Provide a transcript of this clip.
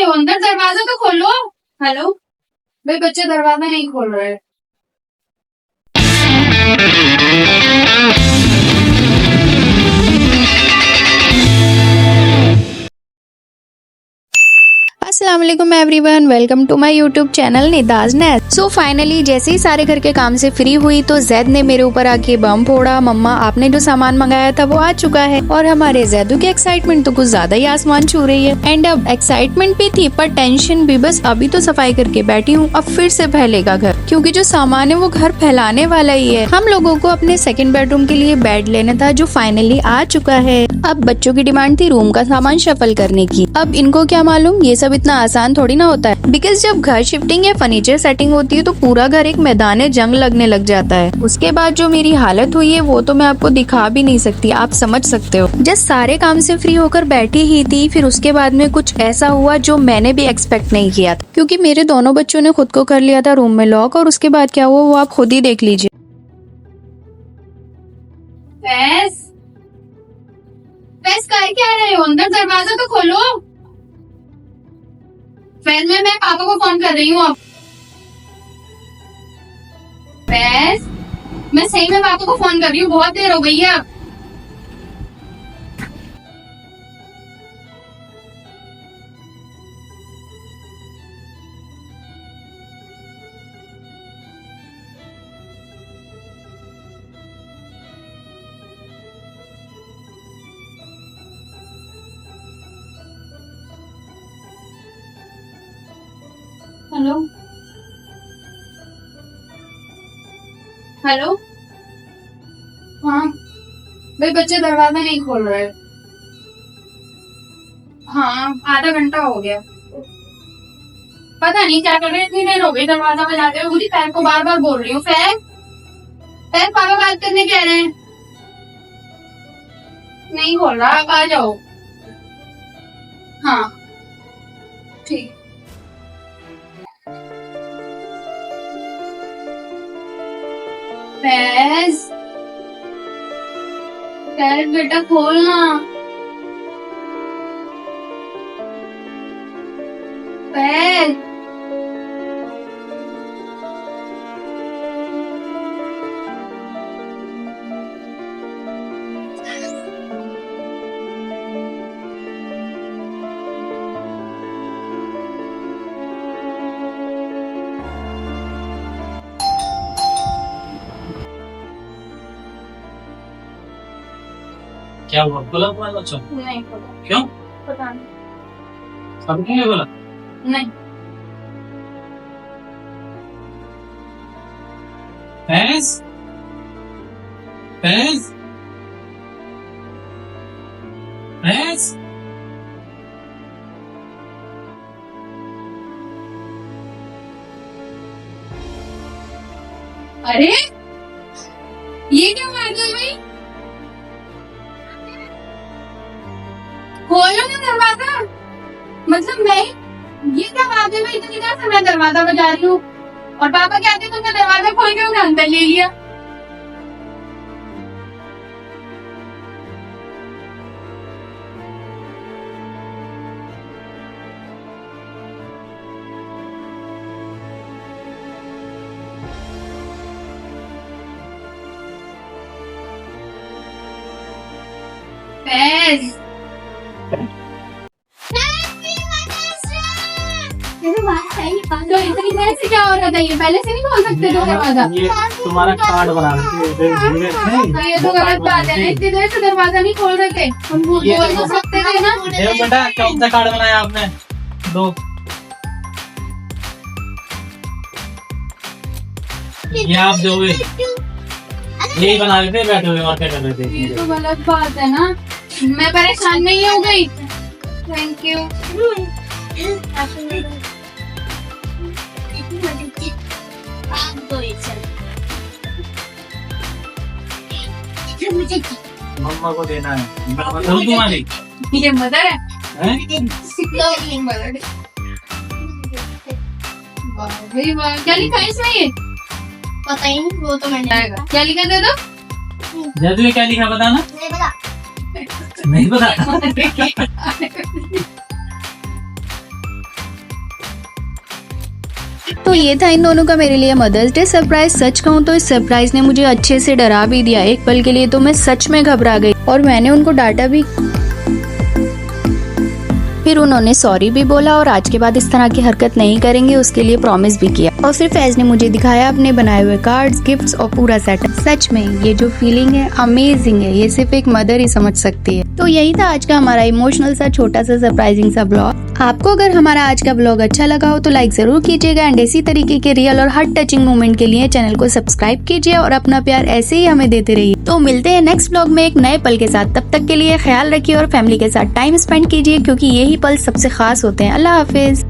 रहे हो? अंदर दरवाजा तो खोलो। हेलो भाई, बच्चे दरवाजा नहीं खोल रहे। अस्सलाम वालेकुम everyone, welcome to my YouTube channel Nidaz net. So finally जैसे ही सारे घर के काम से फ्री हुई तो जैद ने मेरे ऊपर आके बम फोड़ा। मम्मा आपने जो सामान मंगाया था वो आ चुका है। और हमारे जैदू की एक्साइटमेंट तो कुछ ज्यादा ही आसमान छू रही है। एंड अब एक्साइटमेंट भी थी पर टेंशन भी। बस अभी तो सफाई करके बैठी हूँ, अब फिर से फैलेगा घर, क्योंकि जो सामान है वो घर फैलाने वाला ही है। हम लोगों को अपने सेकंड बेडरूम के लिए बेड लेना था जो फाइनली आ चुका है। अब बच्चों की डिमांड थी रूम का सामान शफल करने की। अब इनको क्या मालूम ये सब इतना आसान थोड़ी ना होता है, बिकॉज जब घर शिफ्टिंग या फर्नीचर सेटिंग होती है तो पूरा घर एक मैदान जंग लगने लग जाता है। उसके बाद जो मेरी हालत हुई है वो तो मैं आपको दिखा भी नहीं सकती, आप समझ सकते हो। जस्ट सारे काम से फ्री होकर बैठी ही थी, फिर उसके बाद में कुछ ऐसा हुआ जो मैंने भी एक्सपेक्ट नहीं किया था, क्योंकि मेरे दोनों बच्चों ने खुद को कर लिया था रूम में लॉक। और उसके बाद क्या हुआ वो आप खुद ही देख लीजिए। फैज कर क्या रहे हो? अंदर दरवाजा तो खोलो। फैज मैं पापा को फोन कर रही हूँ अब। फैज मैं सही में पापा को फोन कर रही हूँ, बहुत देर हो गई है अब। हेलो हेलो, हाँ भाई बच्चे दरवाजा नहीं खोल रहे। हाँ आधा घंटा हो गया, पता नहीं क्या कर रहे हैं, इतनी देर हो गई दरवाजा बजाते हुए। मुझे फैन को बार बार बोल रही हूँ, फैन फैन पापा बात करने कह रहे हैं, नहीं खोल रहा। आप आ जाओ। हाँ ठीक। फैज फैज बेटा खोलना। फैज क्या हुआ? बोला तुम्हारे बच्चों? नहीं खोला। क्यों? पता नहीं। सब क्यों नहीं बोला? नहीं। फैज फैज फैज अरे ये क्या बात है भाई? खोलो ना दरवाजा। मतलब मैं, ये क्या बात है भाई? इतनी देर से मैं दरवाजा बजा रही हूँ और पापा कहते तुमने दरवाजा खोल के उन्हें अंदर ले लिया। फैज तो इतनी देर से क्या हो रहा था? ये पहले से नहीं खोल सकते थे दरवाजा? ये तुम्हारा कार्ड बना रहे तो ये तो गलत बात है ना, इतनी देर से दरवाजा नहीं खोल रहे थे। हम बोल तो सकते थे ना। बेटा कौन सा कार्ड बनाया आपने? दो। ये आप जो भी यही बना रहे थे, बैठे हुए और क्या कर रहे थे? ये तो गलत बात है ना। मैं परेशान नहीं हो गई। Thank you. मम्मा को देना है। तुम्हारी ये मदर है, हैं? मदर। वाह भाई वाह, क्या लिखा है इसमें? ये पता ही नहीं, वो तो मैंने आएगा। क्या लिखा दे दो? जादू क्या लिखा बताना? नहीं पता। नहीं पता। तो ये था इन दोनों का मेरे लिए मदर्स डे सरप्राइज। सच कहूँ तो इस सरप्राइज ने मुझे अच्छे से डरा भी दिया। एक पल के लिए तो मैं सच में घबरा गई और मैंने उनको डांटा भी। फिर उन्होंने सॉरी भी बोला और आज के बाद इस तरह की हरकत नहीं करेंगे उसके लिए प्रॉमिस भी किया। और फिर फैज ने मुझे दिखाया अपने बनाए हुए कार्ड्स, गिफ्ट्स और पूरा सेटअप। सच में ये जो फीलिंग है अमेजिंग है, ये सिर्फ एक मदर ही समझ सकती है। तो यही था आज का हमारा इमोशनल सा छोटा सा सरप्राइजिंग सा ब्लॉग। आपको अगर हमारा आज का ब्लॉग अच्छा लगा हो तो लाइक जरूर कीजिएगा एंड इसी तरीके के रियल और हार्ट टचिंग मोमेंट के लिए चैनल को सब्सक्राइब कीजिए और अपना प्यार ऐसे ही हमें देते रहिए। तो मिलते हैं नेक्स्ट ब्लॉग में एक नए पल के साथ। तब तक के लिए ख्याल रखिए और फैमिली के साथ टाइम स्पेंड कीजिए क्योंकि यही पल सबसे खास होते हैं। अल्लाह हाफिज।